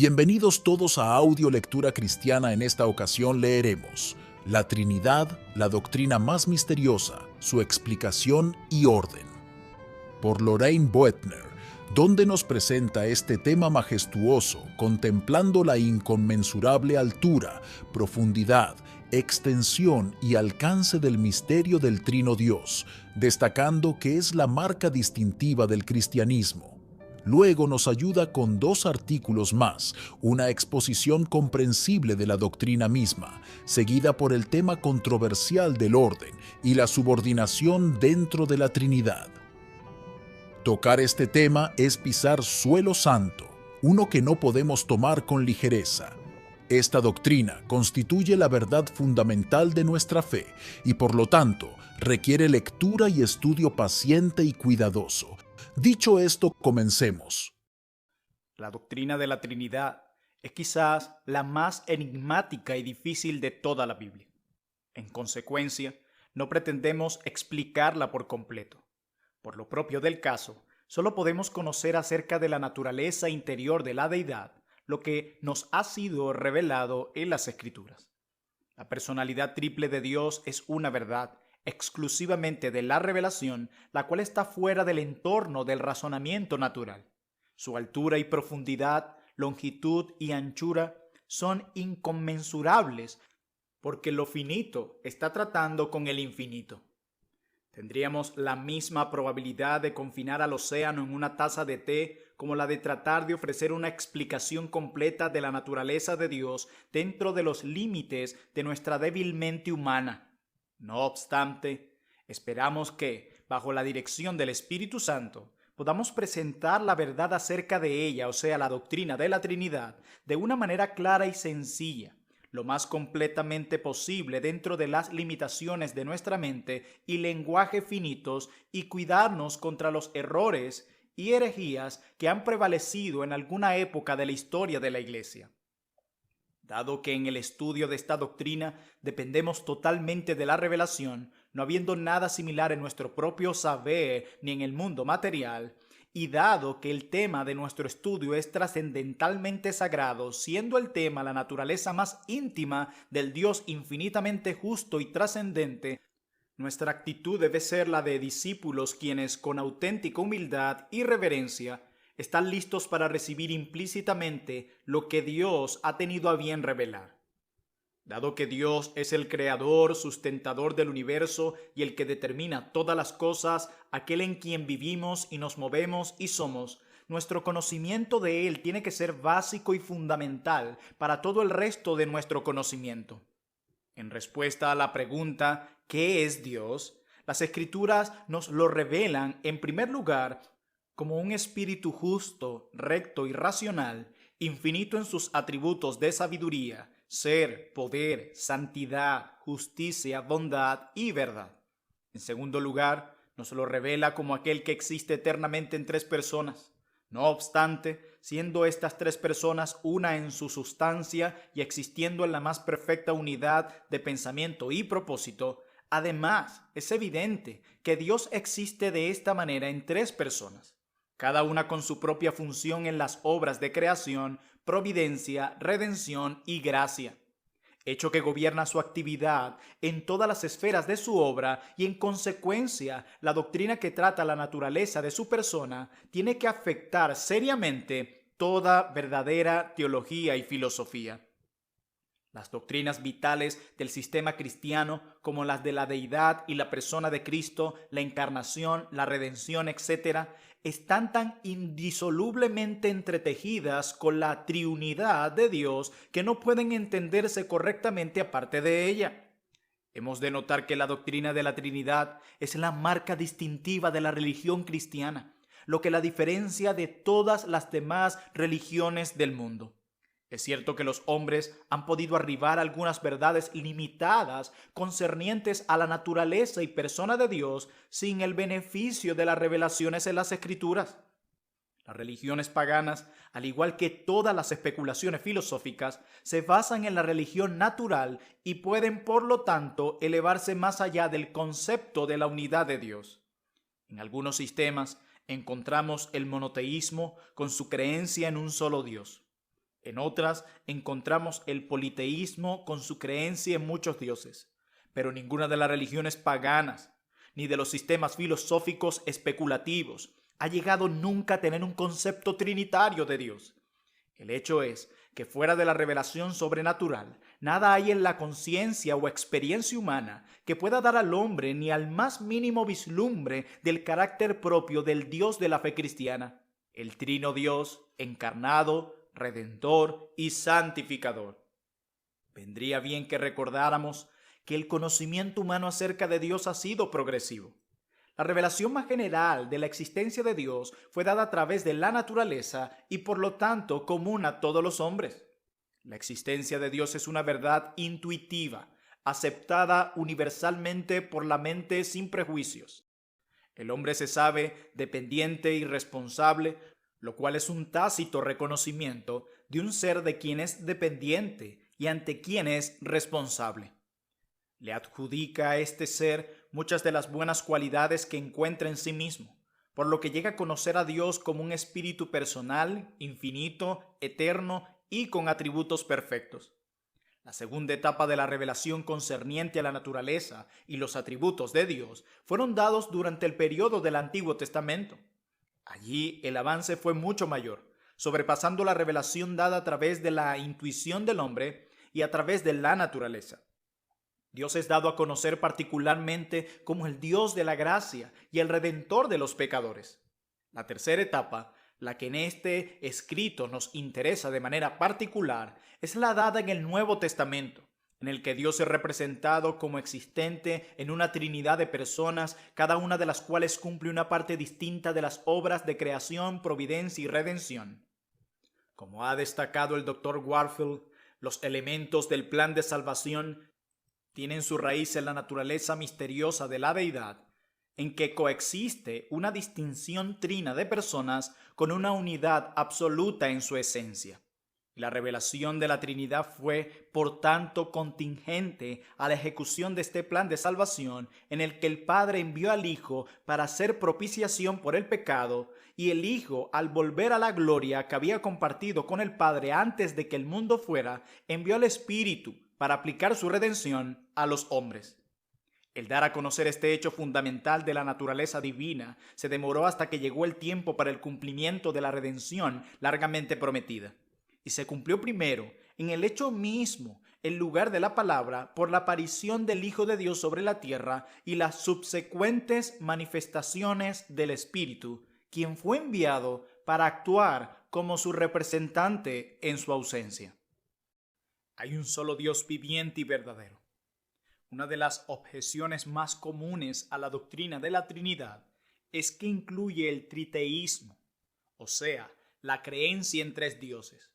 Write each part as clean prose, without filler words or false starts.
Bienvenidos todos a Audio Lectura Cristiana. En esta ocasión leeremos La Trinidad, la doctrina más misteriosa, su explicación y orden, por Lorraine Boettner, donde nos presenta este tema majestuoso, contemplando la inconmensurable altura, profundidad, extensión y alcance del misterio del Trino Dios, destacando que es la marca distintiva del cristianismo. Luego nos ayuda con 2 artículos más, una exposición comprensible de la doctrina misma, seguida por el tema controversial del orden y la subordinación dentro de la Trinidad. Tocar este tema es pisar suelo santo, uno que no podemos tomar con ligereza. Esta doctrina constituye la verdad fundamental de nuestra fe y, por lo tanto, requiere lectura y estudio paciente y cuidadoso. Dicho esto, comencemos. La doctrina de la Trinidad es quizás la más enigmática y difícil de toda la Biblia. En consecuencia, no pretendemos explicarla por completo. Por lo propio del caso, solo podemos conocer acerca de la naturaleza interior de la deidad lo que nos ha sido revelado en las Escrituras. La personalidad triple de Dios es una verdad exclusivamente de la revelación, la cual está fuera del entorno del razonamiento natural. Su altura y profundidad, longitud y anchura son inconmensurables, porque lo finito está tratando con el infinito. Tendríamos la misma probabilidad de confinar al océano en una taza de té como la de tratar de ofrecer una explicación completa de la naturaleza de Dios dentro de los límites de nuestra débil mente humana. No obstante, esperamos que, bajo la dirección del Espíritu Santo, podamos presentar la verdad acerca de ella, o sea, la doctrina de la Trinidad, de una manera clara y sencilla, lo más completamente posible dentro de las limitaciones de nuestra mente y lenguaje finitos, y cuidarnos contra los errores y herejías que han prevalecido en alguna época de la historia de la Iglesia. Dado que en el estudio de esta doctrina dependemos totalmente de la revelación, no habiendo nada similar en nuestro propio saber ni en el mundo material, y dado que el tema de nuestro estudio es trascendentalmente sagrado, siendo el tema la naturaleza más íntima del Dios infinitamente justo y trascendente, nuestra actitud debe ser la de discípulos quienes, con auténtica humildad y reverencia, están listos para recibir implícitamente lo que Dios ha tenido a bien revelar. Dado que Dios es el creador, sustentador del universo y el que determina todas las cosas, aquel en quien vivimos y nos movemos y somos, nuestro conocimiento de Él tiene que ser básico y fundamental para todo el resto de nuestro conocimiento. En respuesta a la pregunta ¿qué es Dios?, las Escrituras nos lo revelan en primer lugar como un espíritu justo, recto y racional, infinito en sus atributos de sabiduría, ser, poder, santidad, justicia, bondad y verdad. En segundo lugar, nos lo revela como aquel que existe eternamente en 3 personas. No obstante, siendo estas 3 personas una en su sustancia y existiendo en la más perfecta unidad de pensamiento y propósito, además es evidente que Dios existe de esta manera en 3 personas, cada una con su propia función en las obras de creación, providencia, redención y gracia, hecho que gobierna su actividad en todas las esferas de su obra, y en consecuencia la doctrina que trata la naturaleza de su persona tiene que afectar seriamente toda verdadera teología y filosofía. Las doctrinas vitales del sistema cristiano, como las de la deidad y la persona de Cristo, la encarnación, la redención, etc., están tan indisolublemente entretejidas con la triunidad de Dios que no pueden entenderse correctamente aparte de ella. Hemos de notar que la doctrina de la Trinidad es la marca distintiva de la religión cristiana, lo que la diferencia de todas las demás religiones del mundo. Es cierto que los hombres han podido arribar a algunas verdades limitadas concernientes a la naturaleza y persona de Dios sin el beneficio de las revelaciones en las Escrituras. Las religiones paganas, al igual que todas las especulaciones filosóficas, se basan en la religión natural y pueden, por lo tanto, elevarse más allá del concepto de la unidad de Dios. En algunos sistemas encontramos el monoteísmo con su creencia en un solo Dios. En otras encontramos el politeísmo con su creencia en muchos dioses, pero ninguna de las religiones paganas ni de los sistemas filosóficos especulativos ha llegado nunca a tener un concepto trinitario de Dios. El hecho es que fuera de la revelación sobrenatural, nada hay en la conciencia o experiencia humana que pueda dar al hombre ni al más mínimo vislumbre del carácter propio del Dios de la fe cristiana, el Trino Dios encarnado, redentor y santificador. Vendría bien que recordáramos que el conocimiento humano acerca de Dios ha sido progresivo. La revelación más general de la existencia de Dios fue dada a través de la naturaleza y por lo tanto común a todos los hombres. La existencia de Dios es una verdad intuitiva, aceptada universalmente por la mente sin prejuicios. El hombre se sabe dependiente y responsable, lo cual es un tácito reconocimiento de un ser de quien es dependiente y ante quien es responsable. Le adjudica a este ser muchas de las buenas cualidades que encuentra en sí mismo, por lo que llega a conocer a Dios como un espíritu personal, infinito, eterno y con atributos perfectos. La segunda etapa de la revelación concerniente a la naturaleza y los atributos de Dios fueron dados durante el periodo del Antiguo Testamento. Allí el avance fue mucho mayor, sobrepasando la revelación dada a través de la intuición del hombre y a través de la naturaleza. Dios es dado a conocer particularmente como el Dios de la gracia y el Redentor de los pecadores. La tercera etapa, la que en este escrito nos interesa de manera particular, es la dada en el Nuevo Testamento, en el que Dios es representado como existente en una trinidad de personas, cada una de las cuales cumple una parte distinta de las obras de creación, providencia y redención. Como ha destacado el Dr. Warfield, los elementos del plan de salvación tienen su raíz en la naturaleza misteriosa de la deidad, en que coexiste una distinción trina de personas con una unidad absoluta en su esencia. La revelación de la Trinidad fue, por tanto, contingente a la ejecución de este plan de salvación en el que el Padre envió al Hijo para hacer propiciación por el pecado, y el Hijo, al volver a la gloria que había compartido con el Padre antes de que el mundo fuera, envió al Espíritu para aplicar su redención a los hombres. El dar a conocer este hecho fundamental de la naturaleza divina se demoró hasta que llegó el tiempo para el cumplimiento de la redención largamente prometida. Y se cumplió primero en el hecho mismo, en lugar de la palabra, por la aparición del Hijo de Dios sobre la tierra y las subsecuentes manifestaciones del Espíritu, quien fue enviado para actuar como su representante en su ausencia. Hay un solo Dios viviente y verdadero. Una de las objeciones más comunes a la doctrina de la Trinidad es que incluye el triteísmo, o sea, la creencia en tres dioses.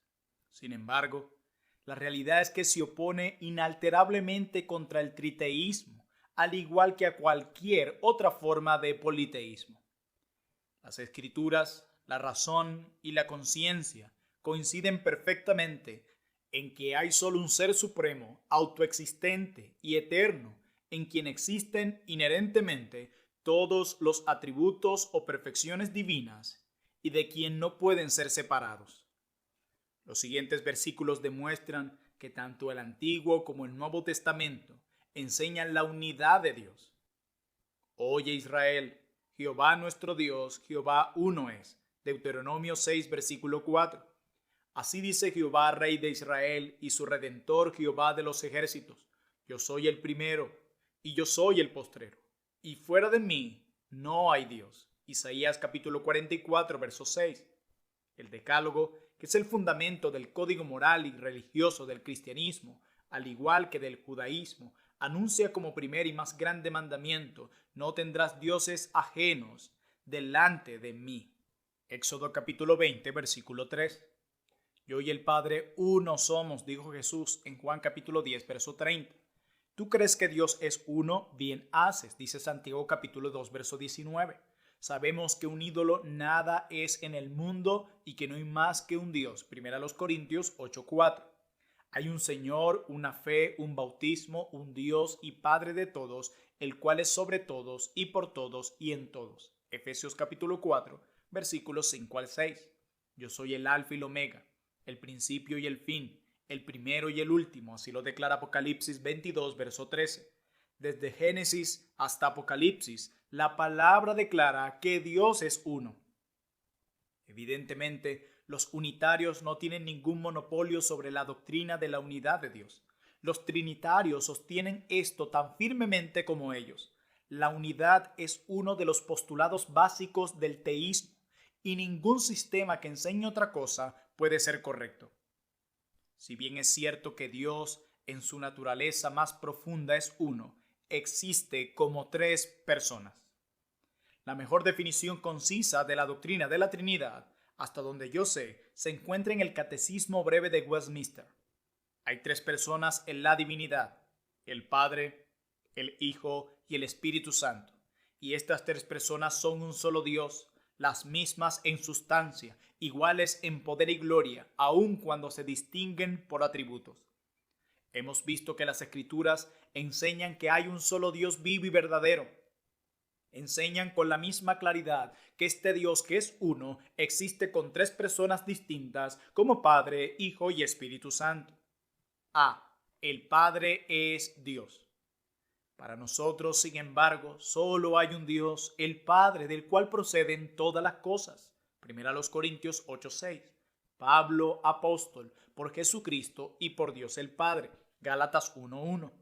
Sin embargo, la realidad es que se opone inalterablemente contra el triteísmo, al igual que a cualquier otra forma de politeísmo. Las escrituras, la razón y la conciencia coinciden perfectamente en que hay solo un ser supremo, autoexistente y eterno, en quien existen inherentemente todos los atributos o perfecciones divinas y de quien no pueden ser separados. Los siguientes versículos demuestran que tanto el Antiguo como el Nuevo Testamento enseñan la unidad de Dios. Oye Israel, Jehová nuestro Dios, Jehová uno es. Deuteronomio 6, versículo 4. Así dice Jehová, Rey de Israel, y su Redentor, Jehová de los ejércitos. Yo soy el primero, y yo soy el postrero, y fuera de mí no hay Dios. Isaías capítulo 44, verso 6. El Decálogo, que es el fundamento del código moral y religioso del cristianismo, al igual que del judaísmo, anuncia como primer y más grande mandamiento: no tendrás dioses ajenos delante de mí. Éxodo capítulo 20, versículo 3. Yo y el Padre uno somos, dijo Jesús en Juan capítulo 10, verso 30. ¿Tú crees que Dios es uno? Bien haces, dice Santiago capítulo 2, verso 19. Sabemos que un ídolo nada es en el mundo y que no hay más que un Dios. 1 Corintios 8, 4. Hay un Señor, una fe, un bautismo, un Dios y Padre de todos, el cual es sobre todos y por todos y en todos. Efesios capítulo 4, versículos 5 al 6. Yo soy el Alfa y el Omega, el principio y el fin, el primero y el último, así lo declara Apocalipsis 22, verso 13. Desde Génesis hasta Apocalipsis, la palabra declara que Dios es uno. Evidentemente, los unitarios no tienen ningún monopolio sobre la doctrina de la unidad de Dios. Los trinitarios sostienen esto tan firmemente como ellos. La unidad es uno de los postulados básicos del teísmo y ningún sistema que enseñe otra cosa puede ser correcto. Si bien es cierto que Dios, en su naturaleza más profunda, es uno, existe como tres personas. La mejor definición concisa de la doctrina de la Trinidad, hasta donde yo sé, se encuentra en el Catecismo Breve de Westminster. Hay tres personas en la divinidad: el Padre, el Hijo y el Espíritu Santo. Y estas tres personas son un solo Dios, las mismas en sustancia, iguales en poder y gloria, aun cuando se distinguen por atributos. Hemos visto que las Escrituras enseñan que hay un solo Dios vivo y verdadero. Enseñan con la misma claridad que este Dios, que es uno, existe con tres personas distintas como Padre, Hijo y Espíritu Santo. El Padre es Dios. Para nosotros, sin embargo, solo hay un Dios, el Padre, del cual proceden todas las cosas. 1 Corintios 8:6. Pablo, apóstol, por Jesucristo y por Dios el Padre. Gálatas 1:1.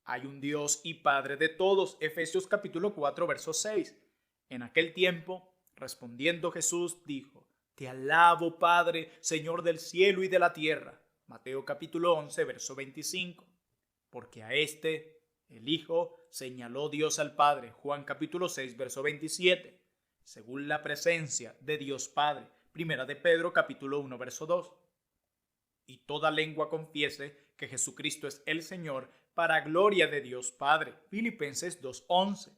Hay un Dios y Padre de todos. Efesios capítulo 4, verso 6. En aquel tiempo, respondiendo Jesús, dijo: Te alabo, Padre, Señor del cielo y de la tierra. Mateo capítulo 11, verso 25. Porque a este, el Hijo, señaló Dios al Padre. Juan capítulo 6, verso 27. Según la presencia de Dios Padre. Primera de Pedro capítulo 1, verso 2. Y toda lengua confiese que Jesucristo es el Señor, para gloria de Dios Padre. Filipenses 2:11.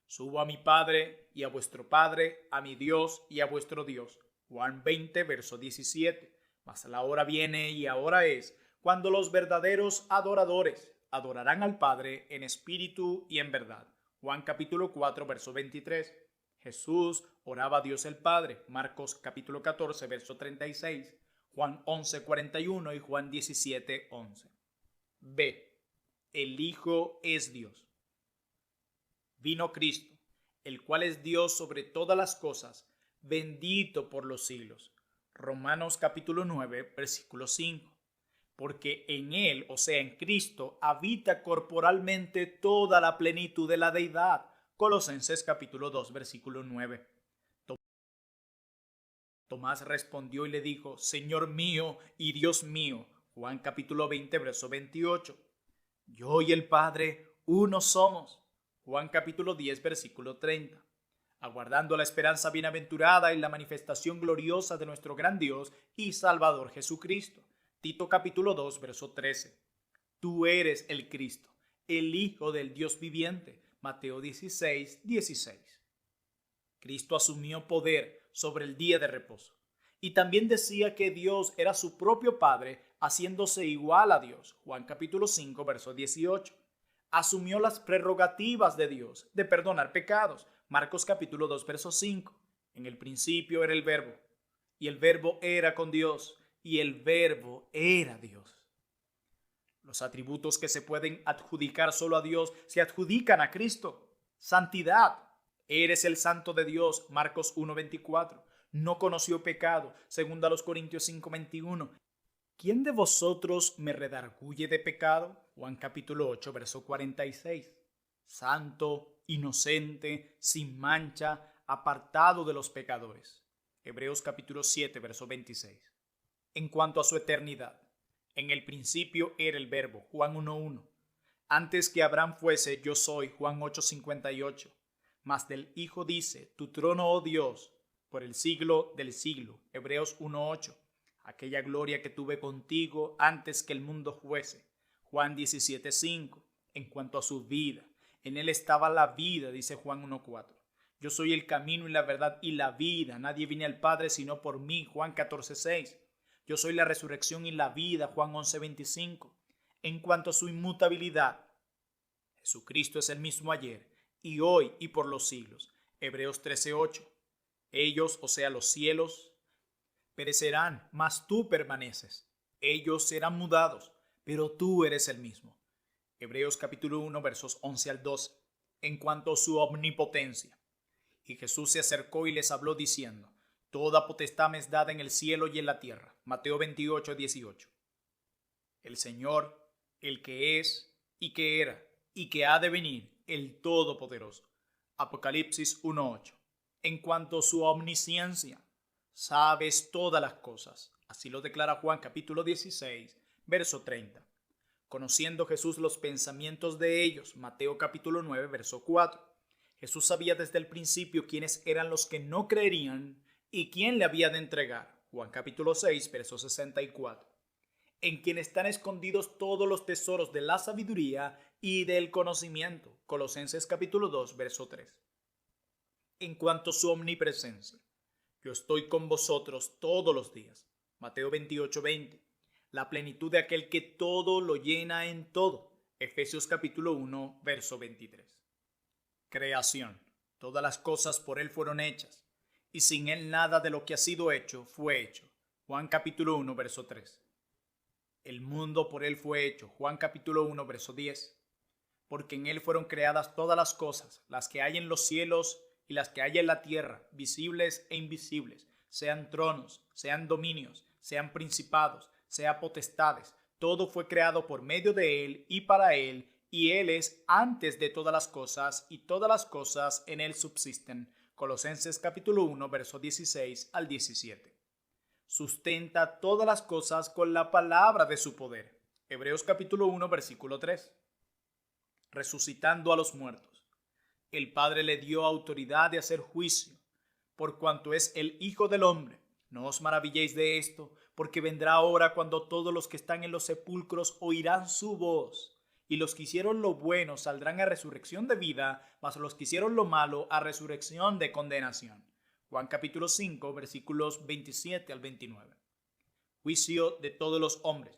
Subo a mi Padre y a vuestro Padre, a mi Dios y a vuestro Dios. Juan 20, verso 17. Mas la hora viene y ahora es, cuando los verdaderos adoradores adorarán al Padre en espíritu y en verdad. Juan capítulo 4, verso 23. Jesús oraba a Dios el Padre. Marcos capítulo 14, verso 36. Juan 11:41 y Juan 17:11. B. El Hijo es Dios. Vino Cristo, el cual es Dios sobre todas las cosas, bendito por los siglos. Romanos capítulo 9, versículo 5. Porque en Él, o sea, en Cristo, habita corporalmente toda la plenitud de la deidad. Colosenses capítulo 2, versículo 9. Tomás respondió y le dijo: Señor mío y Dios mío. Juan capítulo 20, verso 28. Yo y el Padre uno somos. Juan capítulo 10, versículo 30. Aguardando la esperanza bienaventurada y la manifestación gloriosa de nuestro gran Dios y Salvador Jesucristo. Tito capítulo 2, verso 13. Tú eres el Cristo, el Hijo del Dios viviente. Mateo 16, 16. Cristo asumió poder sobre el día de reposo. Y también decía que Dios era su propio Padre, haciéndose igual a Dios. Juan capítulo 5, verso 18. Asumió las prerrogativas de Dios de perdonar pecados. Marcos capítulo 2, verso 5. En el principio era el Verbo, y el Verbo era con Dios, y el Verbo era Dios. Los atributos que se pueden adjudicar solo a Dios se adjudican a Cristo. Santidad. Eres el santo de Dios. Marcos 1:24. No conoció pecado. 2 Corintios 5:21. ¿Quién de vosotros me redarguye de pecado? Juan capítulo 8, verso 46. Santo, inocente, sin mancha, apartado de los pecadores. Hebreos capítulo 7, verso 26. En cuanto a su eternidad, en el principio era el Verbo. Juan 1:1. Antes que Abraham fuese, yo soy. Juan 8:58. Mas del Hijo dice: tu trono, oh Dios, por el siglo del siglo. Hebreos 1:8. Aquella gloria que tuve contigo antes que el mundo fuese. Juan 17:5. En cuanto a su vida, en él estaba la vida, dice Juan 1:4. Yo soy el camino y la verdad y la vida. Nadie viene al Padre sino por mí. Juan 14:6. Yo soy la resurrección y la vida. Juan 11:25. En cuanto a su inmutabilidad, Jesucristo es el mismo ayer y hoy y por los siglos. Hebreos 13:8. Ellos, o sea, los cielos, Perecerán, mas tú permaneces. Ellos serán mudados, pero tú eres el mismo. Hebreos capítulo 1, versos 11 al 12. En cuanto a su omnipotencia. Y Jesús se acercó y les habló diciendo: Toda potestad me es dada en el cielo y en la tierra. Mateo 28, 18. El Señor, el que es y que era y que ha de venir, el Todopoderoso. Apocalipsis 1:8. En cuanto a su omnisciencia, sabes todas las cosas. Así lo declara Juan capítulo 16, verso 30. Conociendo Jesús los pensamientos de ellos. Mateo capítulo 9, verso 4. Jesús sabía desde el principio quiénes eran los que no creerían y quién le había de entregar. Juan capítulo 6, verso 64. En quien están escondidos todos los tesoros de la sabiduría y del conocimiento. Colosenses capítulo 2, verso 3. En cuanto a su omnipresencia, yo estoy con vosotros todos los días. Mateo 28, 20. La plenitud de aquel que todo lo llena en todo. Efesios capítulo 1, verso 23. Creación. Todas las cosas por él fueron hechas, y sin él nada de lo que ha sido hecho fue hecho. Juan capítulo 1, verso 3. El mundo por él fue hecho. Juan capítulo 1, verso 10. Porque en él fueron creadas todas las cosas, las que hay en los cielos y las que hay en la tierra, visibles e invisibles, sean tronos, sean dominios, sean principados, sean potestades. Todo fue creado por medio de él y para él, y él es antes de todas las cosas, y todas las cosas en él subsisten. Colosenses capítulo 1, verso 16 al 17. Sustenta todas las cosas con la palabra de su poder. Hebreos capítulo 1, versículo 3. Resucitando a los muertos. El Padre le dio autoridad de hacer juicio, por cuanto es el Hijo del Hombre. No os maravilléis de esto, porque vendrá hora cuando todos los que están en los sepulcros oirán su voz, y los que hicieron lo bueno saldrán a resurrección de vida, mas los que hicieron lo malo a resurrección de condenación. Juan capítulo 5, versículos 27 al 29. Juicio de todos los hombres.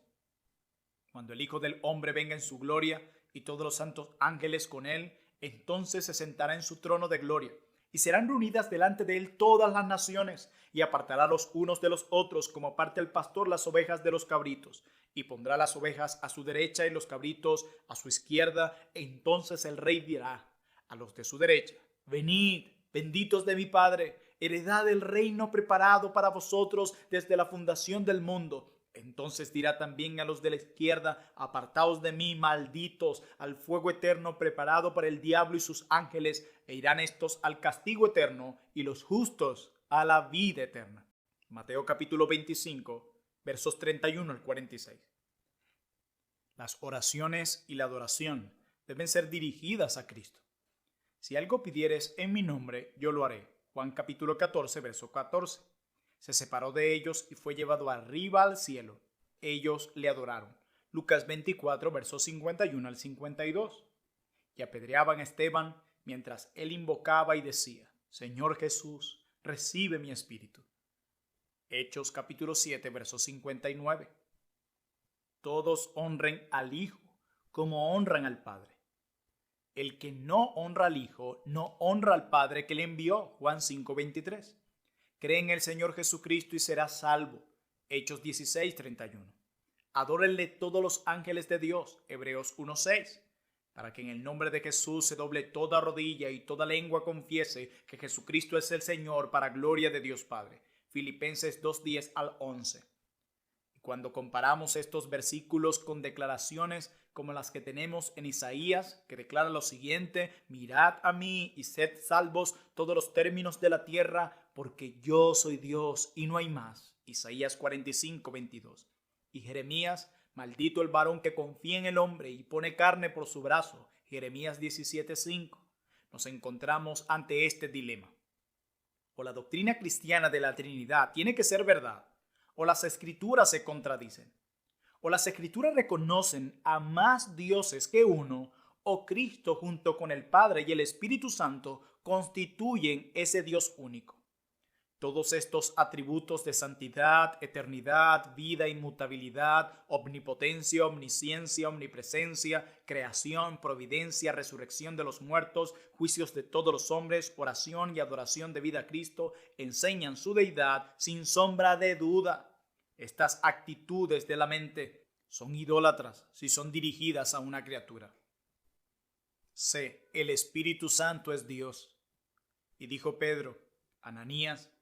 Cuando el Hijo del Hombre venga en su gloria y todos los santos ángeles con él, entonces se sentará en su trono de gloria, y serán reunidas delante de él todas las naciones, y apartará los unos de los otros, como parte el pastor las ovejas de los cabritos, y pondrá las ovejas a su derecha y los cabritos a su izquierda. Entonces el rey dirá a los de su derecha: Venid, benditos de mi Padre, heredad el reino preparado para vosotros desde la fundación del mundo. Entonces dirá también a los de la izquierda: Apartaos de mí, malditos, al fuego eterno preparado para el diablo y sus ángeles, e irán estos al castigo eterno y los justos a la vida eterna. Mateo capítulo 25, versos 31 al 46. Las oraciones y la adoración deben ser dirigidas a Cristo. Si algo pidieres en mi nombre, yo lo haré. Juan capítulo 14, verso 14. Se separó de ellos y fue llevado arriba al cielo. Ellos le adoraron. Lucas 24, versos 51 al 52. Y apedreaban a Esteban mientras él invocaba y decía: Señor Jesús, recibe mi espíritu. Hechos capítulo 7, verso 59. Todos honren al Hijo como honran al Padre. El que no honra al Hijo, no honra al Padre que le envió. Juan 5, 23. Cree en el Señor Jesucristo y serás salvo. Hechos 16, 31. Adórenle todos los ángeles de Dios. Hebreos 1, 6. Para que en el nombre de Jesús se doble toda rodilla y toda lengua confiese que Jesucristo es el Señor, para gloria de Dios Padre. Filipenses 2, 10 al 11. Y cuando comparamos estos versículos con declaraciones como las que tenemos en Isaías, que declara lo siguiente: Mirad a mí y sed salvos todos los términos de la tierra, porque yo soy Dios y no hay más. Isaías 45, 22. Y Jeremías: Maldito el varón que confía en el hombre y pone carne por su brazo. Jeremías 17, 5. Nos encontramos ante este dilema. O la doctrina cristiana de la Trinidad tiene que ser verdad, o las escrituras se contradicen. O las escrituras reconocen a más dioses que uno, o Cristo junto con el Padre y el Espíritu Santo constituyen ese Dios único. Todos estos atributos de santidad, eternidad, vida, inmutabilidad, omnipotencia, omnisciencia, omnipresencia, creación, providencia, resurrección de los muertos, juicios de todos los hombres, oración y adoración debida a Cristo, enseñan su deidad sin sombra de duda. Estas actitudes de la mente son idólatras si son dirigidas a una criatura. C. El Espíritu Santo es Dios. Y dijo Pedro: Ananías,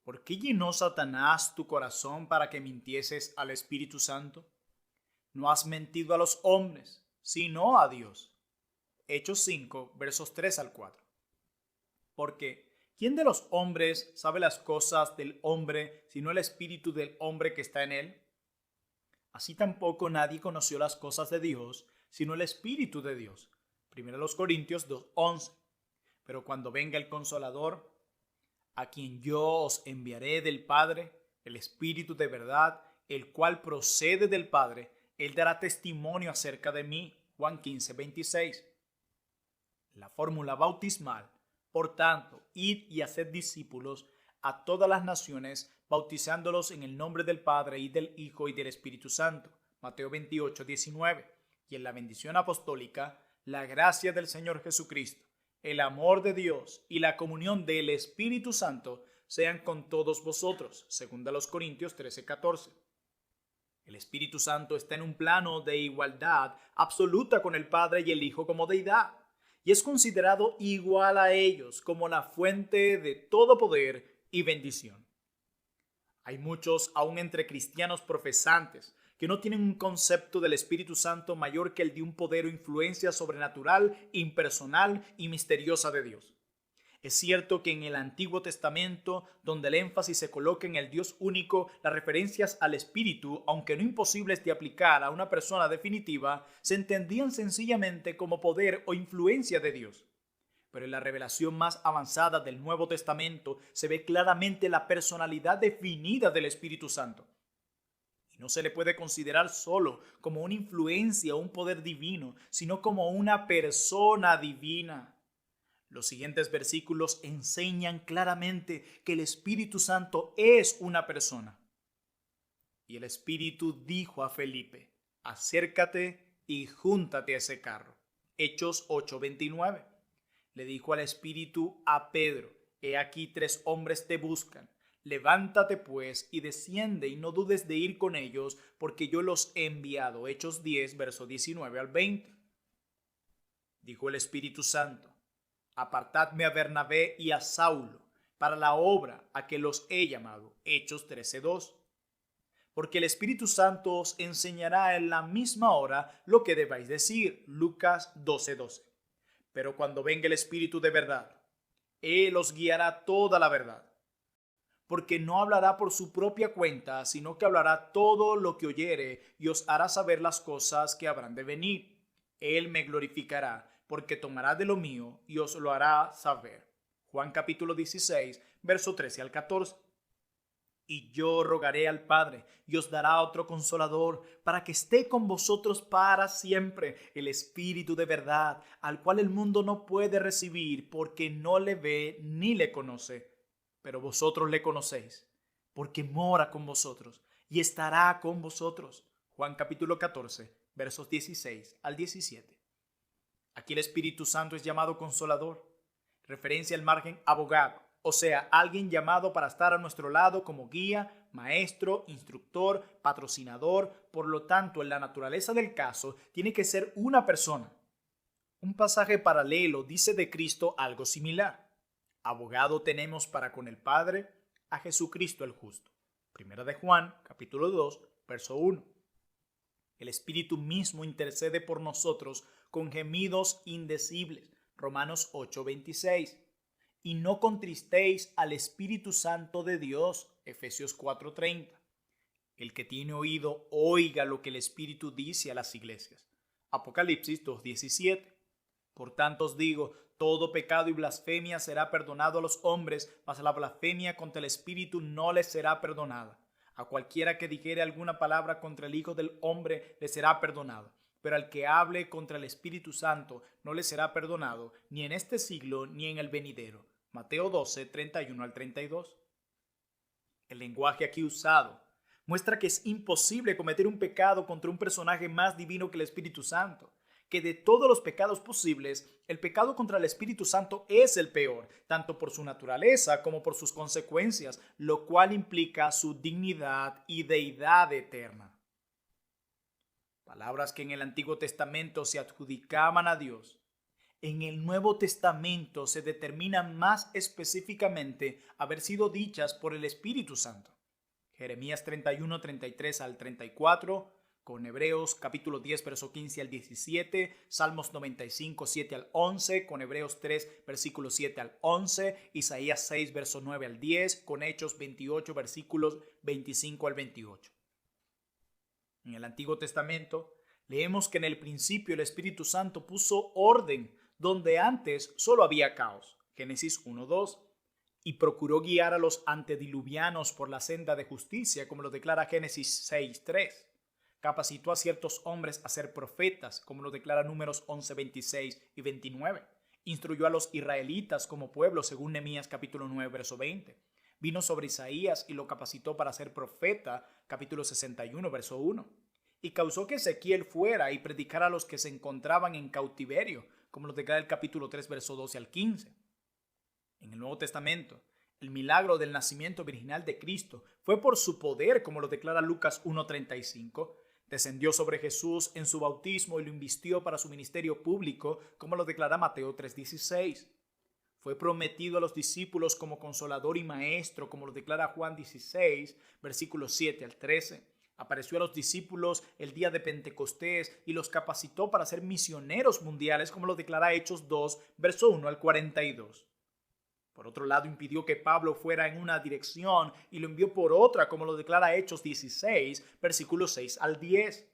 ¿por qué llenó Satanás tu corazón para que mintieses al Espíritu Santo? No has mentido a los hombres, sino a Dios. Hechos 5, versos 3 al 4. Porque, ¿quién de los hombres sabe las cosas del hombre, sino el espíritu del hombre que está en él? Así tampoco nadie conoció las cosas de Dios, sino el Espíritu de Dios. 1 Corintios 2:11. Pero cuando venga el Consolador, a quien yo os enviaré del Padre, el Espíritu de verdad, el cual procede del Padre, él dará testimonio acerca de mí. Juan 15:26. La fórmula bautismal: por tanto, id y haced discípulos a todas las naciones, bautizándolos en el nombre del Padre y del Hijo y del Espíritu Santo. Mateo 28:19. Y en la bendición apostólica, la gracia del Señor Jesucristo, el amor de Dios y la comunión del Espíritu Santo sean con todos vosotros. 2 Corintios 13:14. El Espíritu Santo está en un plano de igualdad absoluta con el Padre y el Hijo como deidad, y es considerado igual a ellos como la fuente de todo poder y bendición. Hay muchos, aún entre cristianos profesantes, que no tienen un concepto del Espíritu Santo mayor que el de un poder o influencia sobrenatural, impersonal y misteriosa de Dios. Es cierto que en el Antiguo Testamento, donde el énfasis se coloca en el Dios único, las referencias al Espíritu, aunque no imposibles de aplicar a una persona definitiva, se entendían sencillamente como poder o influencia de Dios. Pero en la revelación más avanzada del Nuevo Testamento se ve claramente la personalidad definida del Espíritu Santo. Y no se le puede considerar solo como una influencia o un poder divino, sino como una persona divina. Los siguientes versículos enseñan claramente que el Espíritu Santo es una persona. Y el Espíritu dijo a Felipe: acércate y júntate a ese carro. Hechos 8:29. Le dijo al Espíritu a Pedro: he aquí 3 hombres te buscan. Levántate pues y desciende y no dudes de ir con ellos, porque yo los he enviado. Hechos 10, verso 19 al 20. Dijo el Espíritu Santo: apartadme a Bernabé y a Saulo para la obra a que los he llamado. Hechos 13:2. Porque el Espíritu Santo os enseñará en la misma hora lo que debáis decir. Lucas 12:12. Pero cuando venga el Espíritu de verdad, él os guiará toda la verdad, porque no hablará por su propia cuenta, sino que hablará todo lo que oyere y os hará saber las cosas que habrán de venir. Él me glorificará, porque tomará de lo mío y os lo hará saber. Juan capítulo 16, verso 13 al 14. Y yo rogaré al Padre, y os dará otro Consolador, para que esté con vosotros para siempre, el Espíritu de verdad, al cual el mundo no puede recibir, porque no le ve ni le conoce. Pero vosotros le conocéis, porque mora con vosotros, y estará con vosotros. Juan capítulo 14, versos 16 al 17. Aquí el Espíritu Santo es llamado Consolador, referencia al margen abogado, o sea, alguien llamado para estar a nuestro lado como guía, maestro, instructor, patrocinador. Por lo tanto, en la naturaleza del caso, tiene que ser una persona. Un pasaje paralelo dice de Cristo algo similar. Abogado tenemos para con el Padre, a Jesucristo el justo. Primera de Juan, capítulo 2, verso 1. El Espíritu mismo intercede por nosotros con gemidos indecibles. Romanos 8:26. Y no contristéis al Espíritu Santo de Dios. Efesios 4:30. El que tiene oído, oiga lo que el Espíritu dice a las iglesias. Apocalipsis 2:17. Por tanto os digo, todo pecado y blasfemia será perdonado a los hombres, mas la blasfemia contra el Espíritu no les será perdonada. A cualquiera que dijere alguna palabra contra el Hijo del Hombre le será perdonado. Pero al que hable contra el Espíritu Santo no le será perdonado, ni en este siglo ni en el venidero. Mateo 12, 31 al 32. El lenguaje aquí usado muestra que es imposible cometer un pecado contra un personaje más divino que el Espíritu Santo, que de todos los pecados posibles, el pecado contra el Espíritu Santo es el peor, tanto por su naturaleza como por sus consecuencias, lo cual implica su dignidad y deidad eterna. Palabras que en el Antiguo Testamento se adjudicaban a Dios, en el Nuevo Testamento se determinan más específicamente haber sido dichas por el Espíritu Santo. Jeremías 31, 33 al 34, con Hebreos capítulo 10, verso 15 al 17, Salmos 95, 7 al 11, con Hebreos 3, versículos 7 al 11, Isaías 6, verso 9 al 10, con Hechos 28, versículos 25 al 28. En el Antiguo Testamento leemos que en el principio el Espíritu Santo puso orden donde antes solo había caos, Génesis 1, 2, y procuró guiar a los antediluvianos por la senda de justicia, como lo declara Génesis 6, 3. Capacitó a ciertos hombres a ser profetas, como lo declara Números 11, 26 y 29. Instruyó a los israelitas como pueblo, según Nehemías capítulo 9, verso 20. Vino sobre Isaías y lo capacitó para ser profeta, capítulo 61, verso 1. Y causó que Ezequiel fuera y predicara a los que se encontraban en cautiverio, como lo declara el capítulo 3, verso 12 al 15. En el Nuevo Testamento, el milagro del nacimiento virginal de Cristo fue por su poder, como lo declara Lucas 1:35. Descendió sobre Jesús en su bautismo y lo invistió para su ministerio público, como lo declara Mateo 3:16. Fue prometido a los discípulos como consolador y maestro, como lo declara Juan 16, versículos 7 al 13. Apareció a los discípulos el día de Pentecostés y los capacitó para ser misioneros mundiales, como lo declara Hechos 2, verso 1 al 42. Por otro lado, impidió que Pablo fuera en una dirección y lo envió por otra, como lo declara Hechos 16, versículos 6 al 10.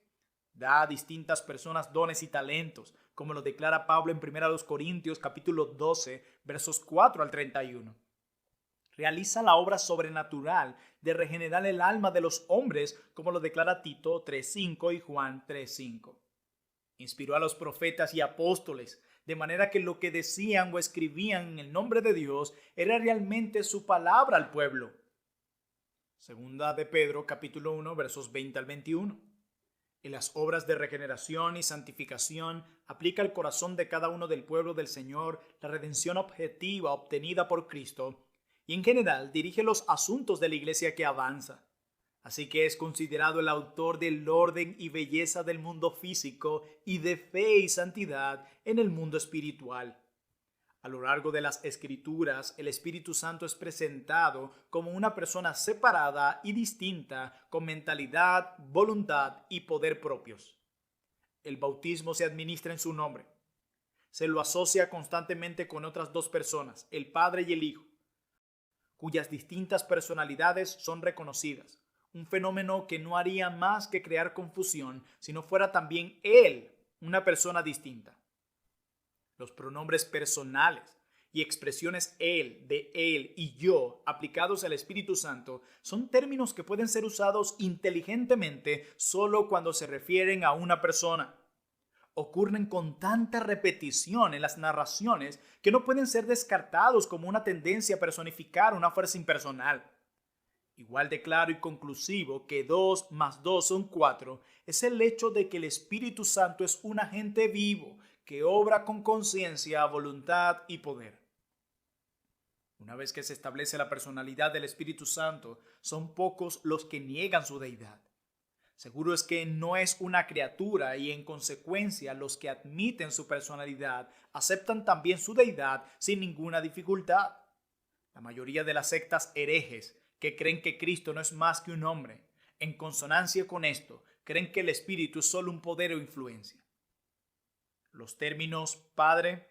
Da a distintas personas dones y talentos, como lo declara Pablo en 1 Corintios capítulo 12, versos 4 al 31. Realiza la obra sobrenatural de regenerar el alma de los hombres, como lo declara Tito 3:5 y Juan 3:5. Inspiró a los profetas y apóstoles, de manera que lo que decían o escribían en el nombre de Dios era realmente su palabra al pueblo. Segunda de Pedro capítulo 1, versos 20 al 21. En las obras de regeneración y santificación aplica al corazón de cada uno del pueblo del Señor la redención objetiva obtenida por Cristo, y en general dirige los asuntos de la iglesia que avanza. Así que es considerado el autor del orden y belleza del mundo físico y de fe y santidad en el mundo espiritual. A lo largo de las Escrituras, el Espíritu Santo es presentado como una persona separada y distinta, con mentalidad, voluntad y poder propios. El bautismo se administra en su nombre. Se lo asocia constantemente con otras dos personas, el Padre y el Hijo, cuyas distintas personalidades son reconocidas. Un fenómeno que no haría más que crear confusión si no fuera también Él una persona distinta. Los pronombres personales y expresiones Él, de Él y yo aplicados al Espíritu Santo son términos que pueden ser usados inteligentemente solo cuando se refieren a una persona. Ocurren con tanta repetición en las narraciones que no pueden ser descartados como una tendencia a personificar una fuerza impersonal. Igual de claro y conclusivo que 2 más 2 son 4 es el hecho de que el Espíritu Santo es un agente vivo que obra con conciencia, voluntad y poder. Una vez que se establece la personalidad del Espíritu Santo, son pocos los que niegan su deidad. Seguro es que no es una criatura y en consecuencia los que admiten su personalidad aceptan también su deidad sin ninguna dificultad. La mayoría de las sectas herejes que creen que Cristo no es más que un hombre, en consonancia con esto, creen que el Espíritu es solo un poder o influencia. Los términos Padre,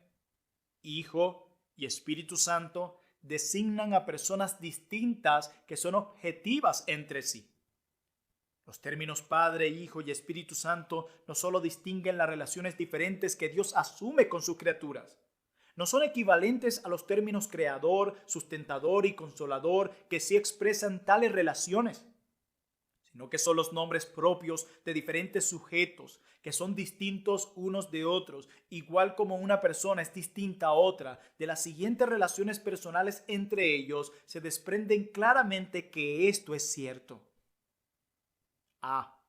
Hijo y Espíritu Santo designan a personas distintas que son objetivas entre sí. Los términos Padre, Hijo y Espíritu Santo no solo distinguen las relaciones diferentes que Dios asume con sus criaturas, no son equivalentes a los términos creador, sustentador y consolador que sí expresan tales relaciones, sino que son los nombres propios de diferentes sujetos que son distintos unos de otros, igual como una persona es distinta a otra. De las siguientes relaciones personales entre ellos se desprenden claramente que esto es cierto. A.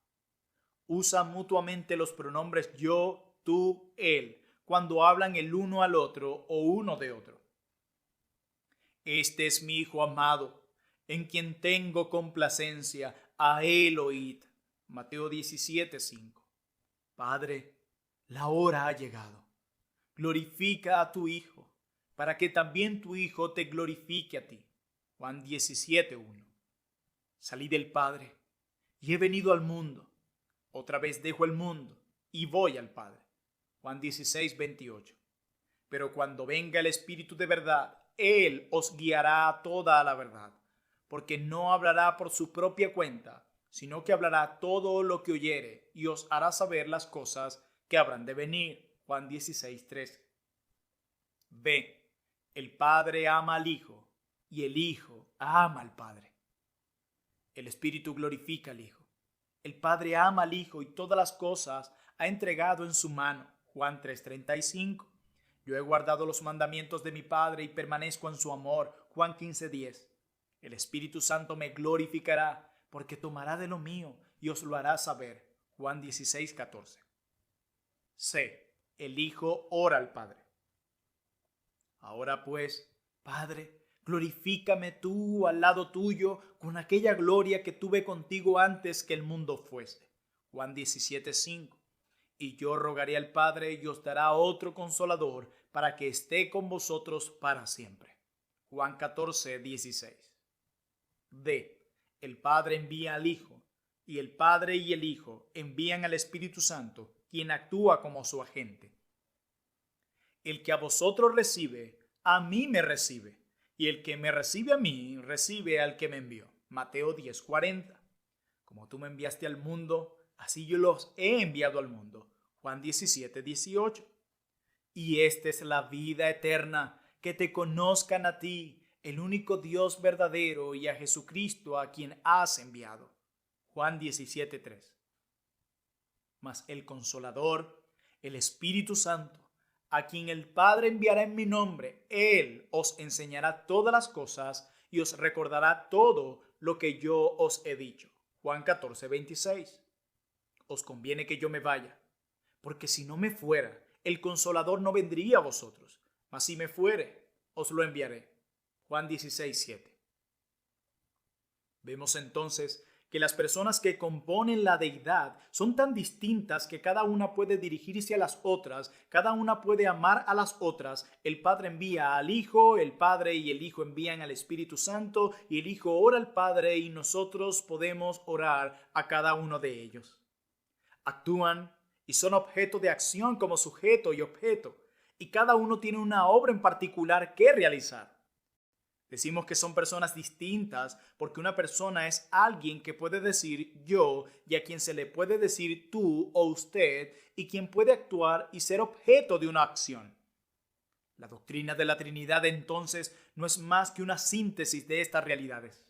Usan mutuamente los pronombres yo, tú, él, cuando hablan el uno al otro o uno de otro. Este es mi hijo amado, en quien tengo complacencia, a él oíd. Mateo 17:5. Padre, la hora ha llegado. Glorifica a tu Hijo, para que también tu Hijo te glorifique a ti. Juan 17:1. Salí del Padre y he venido al mundo. Otra vez dejo el mundo y voy al Padre. Juan 16:28. Pero cuando venga el Espíritu de verdad, Él os guiará a toda la verdad, porque no hablará por su propia cuenta, sino que hablará todo lo que oyere y os hará saber las cosas que habrán de venir. Juan 16:13. B. El Padre ama al Hijo y el Hijo ama al Padre. El Espíritu glorifica al Hijo. El Padre ama al Hijo y todas las cosas ha entregado en su mano. Juan 3:35. Yo he guardado los mandamientos de mi Padre y permanezco en su amor. Juan 15:10. El Espíritu Santo me glorificará porque tomará de lo mío y os lo hará saber. Juan 16:14. C. El Hijo ora al Padre. Ahora pues, Padre, glorifícame tú al lado tuyo con aquella gloria que tuve contigo antes que el mundo fuese. Juan 17:5. Y yo rogaré al Padre y os dará otro consolador para que esté con vosotros para siempre. Juan 14:16. D. El Padre envía al Hijo, y el Padre y el Hijo envían al Espíritu Santo, quien actúa como su agente. El que a vosotros recibe, a mí me recibe, y el que me recibe a mí, recibe al que me envió. Mateo 10:40. Como tú me enviaste al mundo, así yo los he enviado al mundo. Juan 17:18. Y esta es la vida eterna, que te conozcan a ti, el único Dios verdadero, y a Jesucristo a quien has enviado. Juan 17:3. Mas el Consolador, el Espíritu Santo, a quien el Padre enviará en mi nombre, Él os enseñará todas las cosas y os recordará todo lo que yo os he dicho. Juan 14:26. Os conviene que yo me vaya, porque si no me fuera, el Consolador no vendría a vosotros, mas si me fuere, os lo enviaré. Juan 16:7. Vemos entonces que las personas que componen la deidad son tan distintas que cada una puede dirigirse a las otras, cada una puede amar a las otras. El Padre envía al Hijo, el Padre y el Hijo envían al Espíritu Santo, y el Hijo ora al Padre y nosotros podemos orar a cada uno de ellos. Actúan y son objeto de acción como sujeto y objeto, y cada uno tiene una obra en particular que realizar. Decimos que son personas distintas porque una persona es alguien que puede decir yo y a quien se le puede decir tú o usted, y quien puede actuar y ser objeto de una acción. La doctrina de la Trinidad entonces no es más que una síntesis de estas realidades.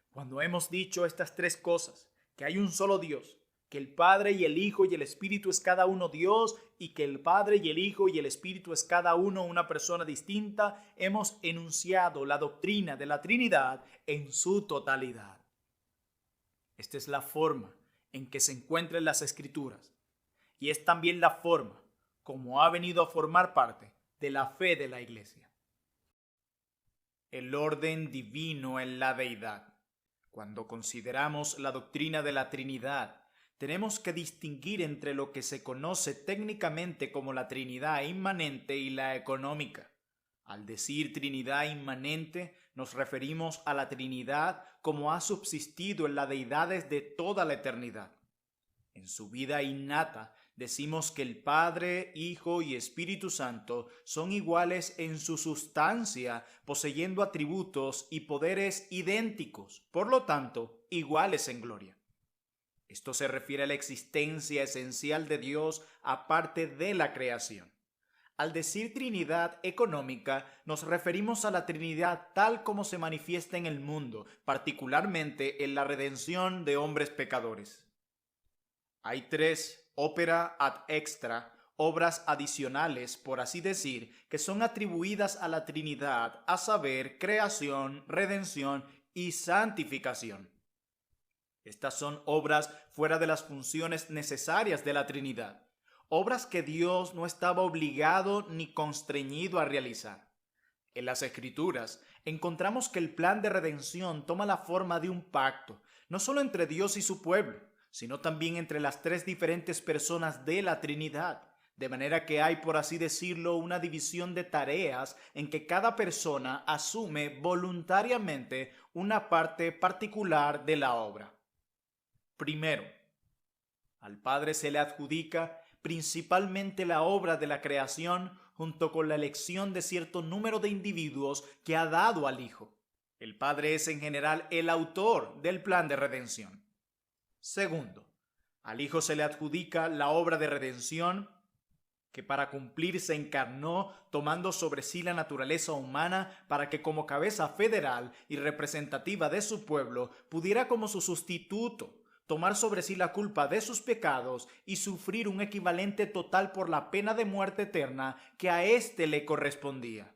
Cuando hemos dicho estas tres cosas, que hay un solo Dios, que el Padre y el Hijo y el Espíritu es cada uno Dios, y que el Padre y el Hijo y el Espíritu es cada uno una persona distinta, hemos enunciado la doctrina de la Trinidad en su totalidad. Esta es la forma en que se encuentra en las Escrituras, y es también la forma como ha venido a formar parte de la fe de la Iglesia. El orden divino en la deidad. Cuando consideramos la doctrina de la Trinidad, tenemos que distinguir entre lo que se conoce técnicamente como la Trinidad inmanente y la económica. Al decir Trinidad inmanente, nos referimos a la Trinidad como ha subsistido en las deidades de toda la eternidad. En su vida innata, decimos que el Padre, Hijo y Espíritu Santo son iguales en su sustancia, poseyendo atributos y poderes idénticos, por lo tanto, iguales en gloria. Esto se refiere a la existencia esencial de Dios aparte de la creación. Al decir Trinidad económica, nos referimos a la Trinidad tal como se manifiesta en el mundo, particularmente en la redención de hombres pecadores. Hay tres opera ad extra, obras adicionales, por así decir, que son atribuidas a la Trinidad, a saber, creación, redención y santificación. Estas son obras fuera de las funciones necesarias de la Trinidad, obras que Dios no estaba obligado ni constreñido a realizar. En las Escrituras encontramos que el plan de redención toma la forma de un pacto, no solo entre Dios y su pueblo, sino también entre las tres diferentes personas de la Trinidad, de manera que hay, por así decirlo, una división de tareas en que cada persona asume voluntariamente una parte particular de la obra. Primero, al Padre se le adjudica principalmente la obra de la creación junto con la elección de cierto número de individuos que ha dado al Hijo. El Padre es en general el autor del plan de redención. Segundo, al Hijo se le adjudica la obra de redención que para cumplir se encarnó tomando sobre sí la naturaleza humana para que como cabeza federal y representativa de su pueblo pudiera como su sustituto tomar sobre sí la culpa de sus pecados y sufrir un equivalente total por la pena de muerte eterna que a éste le correspondía.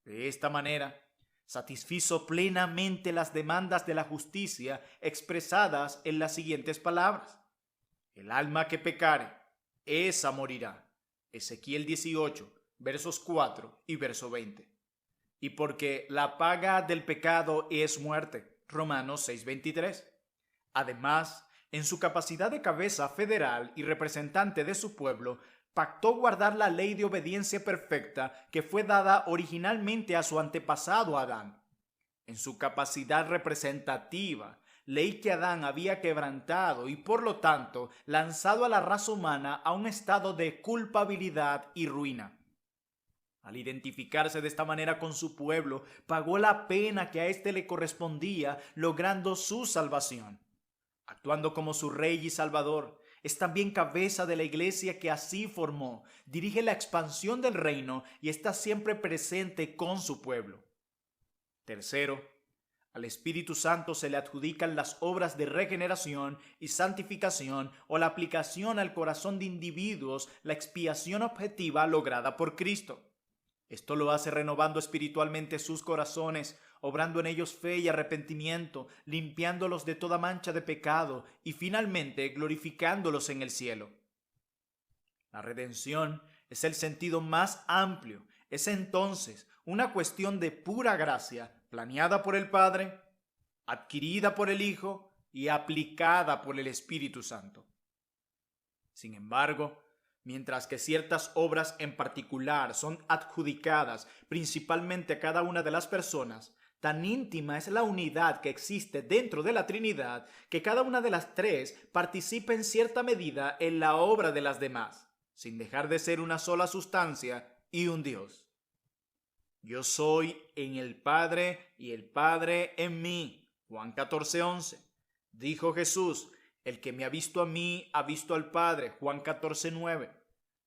De esta manera, satisfizo plenamente las demandas de la justicia expresadas en las siguientes palabras: el alma que pecare, esa morirá. Ezequiel 18, versos 4 y verso 20. Y porque la paga del pecado es muerte. Romanos 6:23. Además, en su capacidad de cabeza federal y representante de su pueblo, pactó guardar la ley de obediencia perfecta que fue dada originalmente a su antepasado Adán. En su capacidad representativa, ley que Adán había quebrantado y por lo tanto lanzado a la raza humana a un estado de culpabilidad y ruina. Al identificarse de esta manera con su pueblo, pagó la pena que a éste le correspondía, logrando su salvación. Actuando como su rey y salvador, es también cabeza de la iglesia que así formó, dirige la expansión del reino y está siempre presente con su pueblo. Tercero, al Espíritu Santo se le adjudican las obras de regeneración y santificación o la aplicación al corazón de individuos, la expiación objetiva lograda por Cristo. Esto lo hace renovando espiritualmente sus corazones, obrando en ellos fe y arrepentimiento, limpiándolos de toda mancha de pecado y finalmente glorificándolos en el cielo. La redención es el sentido más amplio, es entonces una cuestión de pura gracia, planeada por el Padre, adquirida por el Hijo y aplicada por el Espíritu Santo. Sin embargo, mientras que ciertas obras en particular son adjudicadas principalmente a cada una de las personas, tan íntima es la unidad que existe dentro de la Trinidad que cada una de las tres participa en cierta medida en la obra de las demás, sin dejar de ser una sola sustancia y un Dios. Yo soy en el Padre y el Padre en mí. Juan 14:11. Dijo Jesús: el que me ha visto a mí ha visto al Padre. Juan 14:9.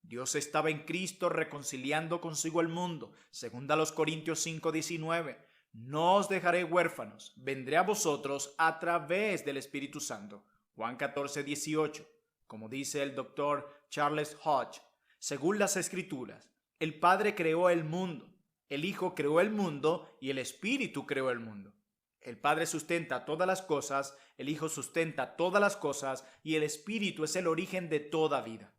Dios estaba en Cristo reconciliando consigo al mundo. Segunda a los Corintios 5:19. No os dejaré huérfanos, vendré a vosotros a través del Espíritu Santo. Juan 14:18. Como dice el doctor Charles Hodge, según las Escrituras, el Padre creó el mundo, el Hijo creó el mundo y el Espíritu creó el mundo. El Padre sustenta todas las cosas, el Hijo sustenta todas las cosas y el Espíritu es el origen de toda vida.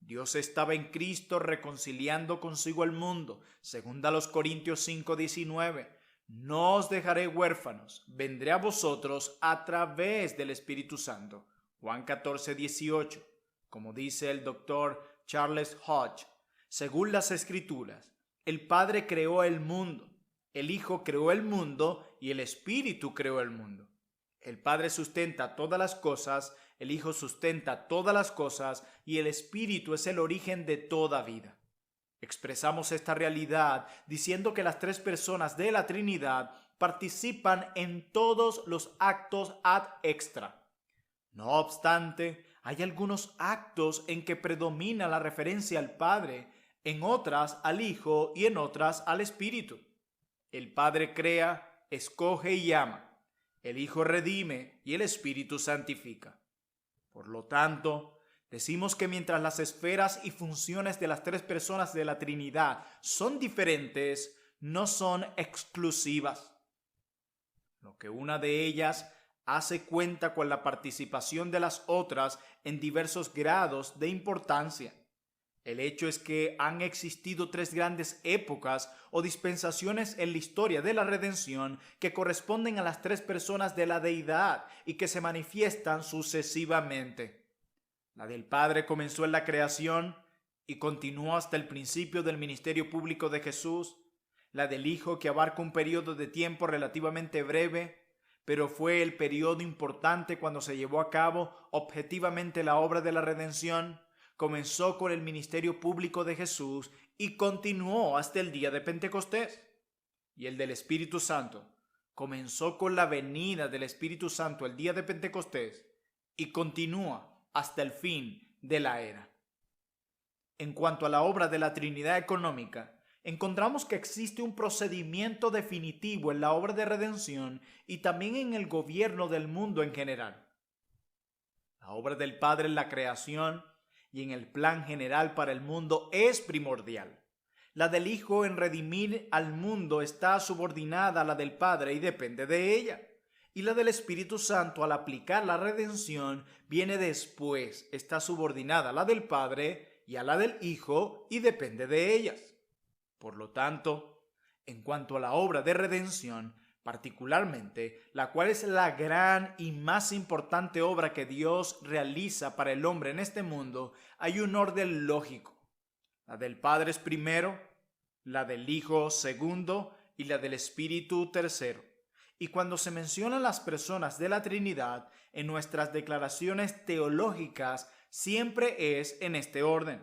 Dios estaba en Cristo reconciliando consigo al mundo. Segunda a los Corintios 5:19. No os dejaré huérfanos, vendré a vosotros a través del Espíritu Santo. Juan 14:18. Como dice el doctor Charles Hodge, según las Escrituras, el Padre creó el mundo, el Hijo creó el mundo y el Espíritu creó el mundo. El Padre sustenta todas las cosas, el Hijo sustenta todas las cosas y el Espíritu es el origen de toda vida. Expresamos esta realidad diciendo que las tres personas de la Trinidad participan en todos los actos ad extra. No obstante, hay algunos actos en que predomina la referencia al Padre, en otras al Hijo y en otras al Espíritu. El Padre crea, escoge y ama. El Hijo redime y el Espíritu santifica. Por lo tanto, decimos que mientras las esferas y funciones de las tres personas de la Trinidad son diferentes, no son exclusivas. Lo que una de ellas hace cuenta con la participación de las otras en diversos grados de importancia. El hecho es que han existido tres grandes épocas o dispensaciones en la historia de la redención que corresponden a las tres personas de la deidad y que se manifiestan sucesivamente. La del Padre comenzó en la creación y continuó hasta el principio del ministerio público de Jesús. La del Hijo, que abarca un periodo de tiempo relativamente breve, pero fue el periodo importante cuando se llevó a cabo objetivamente la obra de la redención. Comenzó con el ministerio público de Jesús y continuó hasta el día de Pentecostés. Y el del Espíritu Santo comenzó con la venida del Espíritu Santo el día de Pentecostés y continúa hasta el fin de la era. En cuanto a la obra de la Trinidad económica, encontramos que existe un procedimiento definitivo en la obra de redención y también en el gobierno del mundo en general. La obra del Padre en la creación y en el plan general para el mundo es primordial. La del Hijo en redimir al mundo está subordinada a la del Padre y depende de ella. Y la del Espíritu Santo, al aplicar la redención, viene después, está subordinada a la del Padre y a la del Hijo y depende de ellas. Por lo tanto, en cuanto a la obra de redención, particularmente, la cual es la gran y más importante obra que Dios realiza para el hombre en este mundo, hay un orden lógico. La del Padre es primero, la del Hijo segundo y la del Espíritu tercero. Y cuando se mencionan las personas de la Trinidad, en nuestras declaraciones teológicas siempre es en este orden.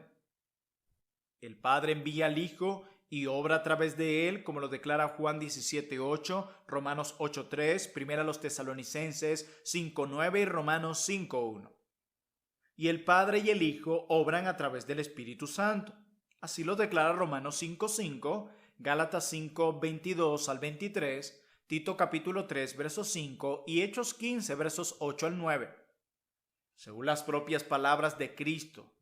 El Padre envía al Hijo y obra a través de él, como lo declara Juan 17:8, Romanos 8:3, 1 Tesalonicenses 5:9 y Romanos 5:1. Y el Padre y el Hijo obran a través del Espíritu Santo. Así lo declara Romanos 5:5, Gálatas 5:22 al 23, Tito capítulo 3, verso 5 y Hechos 15, versos 8 al 9. Según las propias palabras de Cristo,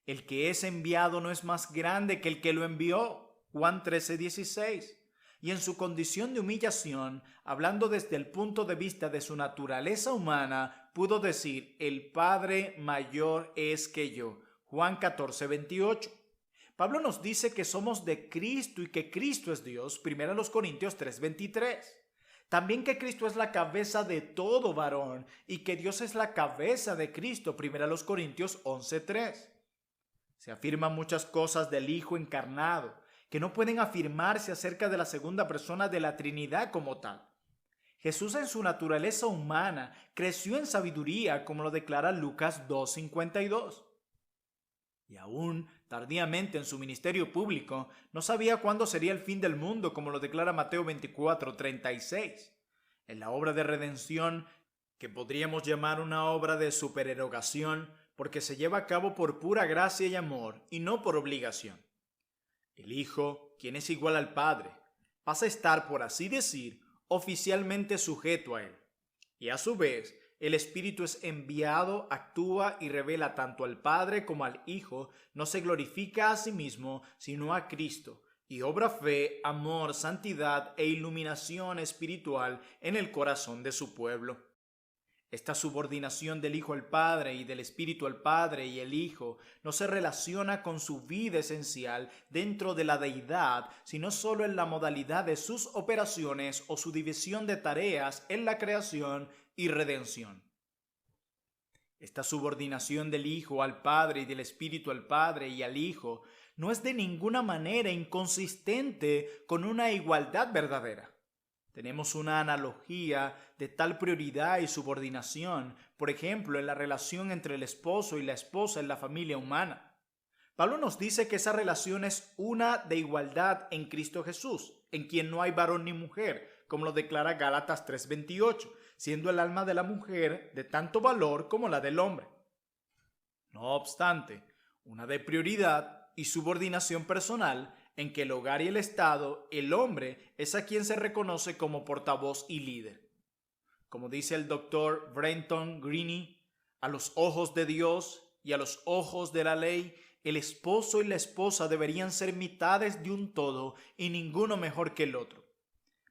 el que es enviado no es más grande que el que lo envió. Juan 13:16, y en su condición de humillación, hablando desde el punto de vista de su naturaleza humana, pudo decir, el Padre mayor es que yo. Juan 14:28. Pablo nos dice que somos de Cristo y que Cristo es Dios. 1 Corintios 3:23. También que Cristo es la cabeza de todo varón y que Dios es la cabeza de Cristo. 1 Corintios 11:3. Se afirman muchas cosas del Hijo encarnado que no pueden afirmarse acerca de la segunda persona de la Trinidad como tal. Jesús en su naturaleza humana creció en sabiduría, como lo declara Lucas 2:52. Y aún tardíamente en su ministerio público, no sabía cuándo sería el fin del mundo, como lo declara Mateo 24:36. En la obra de redención, que podríamos llamar una obra de supererogación, porque se lleva a cabo por pura gracia y amor, y no por obligación. El Hijo, quien es igual al Padre, pasa a estar, por así decir, oficialmente sujeto a Él. Y a su vez, el Espíritu es enviado, actúa y revela tanto al Padre como al Hijo, no se glorifica a sí mismo, sino a Cristo, y obra fe, amor, santidad e iluminación espiritual en el corazón de su pueblo. Esta subordinación del Hijo al Padre y del Espíritu al Padre y el Hijo no se relaciona con su vida esencial dentro de la deidad, sino solo en la modalidad de sus operaciones o su división de tareas en la creación y redención. Esta subordinación del Hijo al Padre y del Espíritu al Padre y al Hijo no es de ninguna manera inconsistente con una igualdad verdadera. Tenemos una analogía de tal prioridad y subordinación, por ejemplo, en la relación entre el esposo y la esposa en la familia humana. Pablo nos dice que esa relación es una de igualdad en Cristo Jesús, en quien no hay varón ni mujer, como lo declara Gálatas 3:28, siendo el alma de la mujer de tanto valor como la del hombre. No obstante, una de prioridad y subordinación personal, en que el hogar y el Estado, el hombre es a quien se reconoce como portavoz y líder. Como dice el doctor Brenton Greene, a los ojos de Dios y a los ojos de la ley, el esposo y la esposa deberían ser mitades de un todo y ninguno mejor que el otro.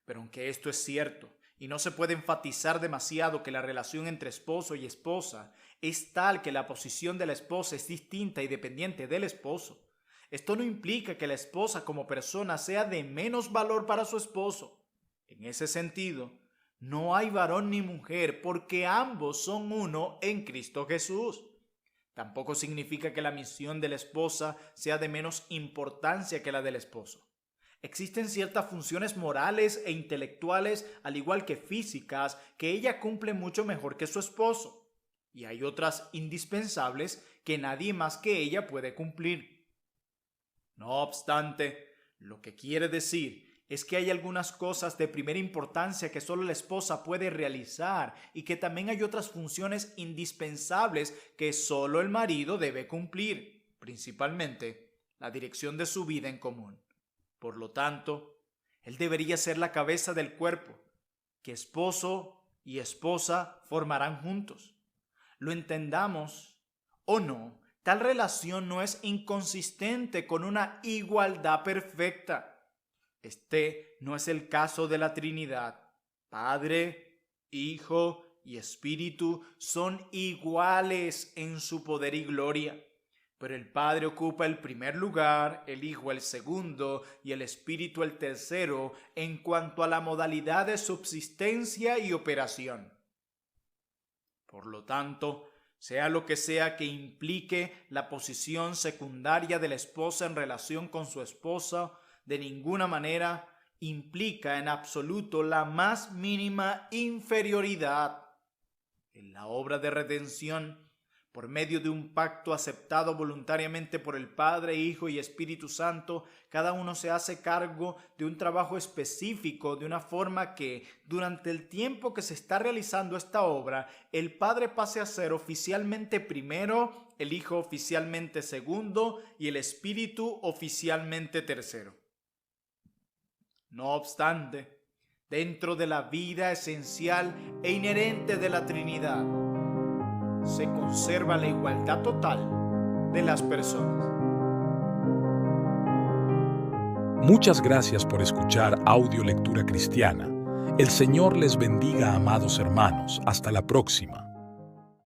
Pero aunque esto es cierto, y no se puede enfatizar demasiado que la relación entre esposo y esposa es tal que la posición de la esposa es distinta y dependiente del esposo, esto no implica que la esposa como persona sea de menos valor para su esposo. En ese sentido, no hay varón ni mujer porque ambos son uno en Cristo Jesús. Tampoco significa que la misión de la esposa sea de menos importancia que la del esposo. Existen ciertas funciones morales e intelectuales, al igual que físicas, que ella cumple mucho mejor que su esposo. Y hay otras indispensables que nadie más que ella puede cumplir. No obstante, lo que quiere decir es que hay algunas cosas de primera importancia que solo la esposa puede realizar y que también hay otras funciones indispensables que solo el marido debe cumplir, principalmente la dirección de su vida en común. Por lo tanto, él debería ser la cabeza del cuerpo, que esposo y esposa formarán juntos. Lo entendamos o no, tal relación no es inconsistente con una igualdad perfecta. Este no es el caso de la Trinidad. Padre, Hijo y Espíritu son iguales en su poder y gloria. Pero el Padre ocupa el primer lugar, el Hijo el segundo y el Espíritu el tercero en cuanto a la modalidad de subsistencia y operación. Por lo tanto, sea lo que sea que implique la posición secundaria de la esposa en relación con su esposa, de ninguna manera implica en absoluto la más mínima inferioridad. En la obra de redención, por medio de un pacto aceptado voluntariamente por el Padre, Hijo y Espíritu Santo, cada uno se hace cargo de un trabajo específico de una forma que, durante el tiempo que se está realizando esta obra, el Padre pase a ser oficialmente primero, el Hijo oficialmente segundo y el Espíritu oficialmente tercero. No obstante, dentro de la vida esencial e inherente de la Trinidad, se conserva la igualdad total de las personas. Muchas gracias por escuchar Audio Lectura Cristiana. El Señor les bendiga, amados hermanos. Hasta la próxima.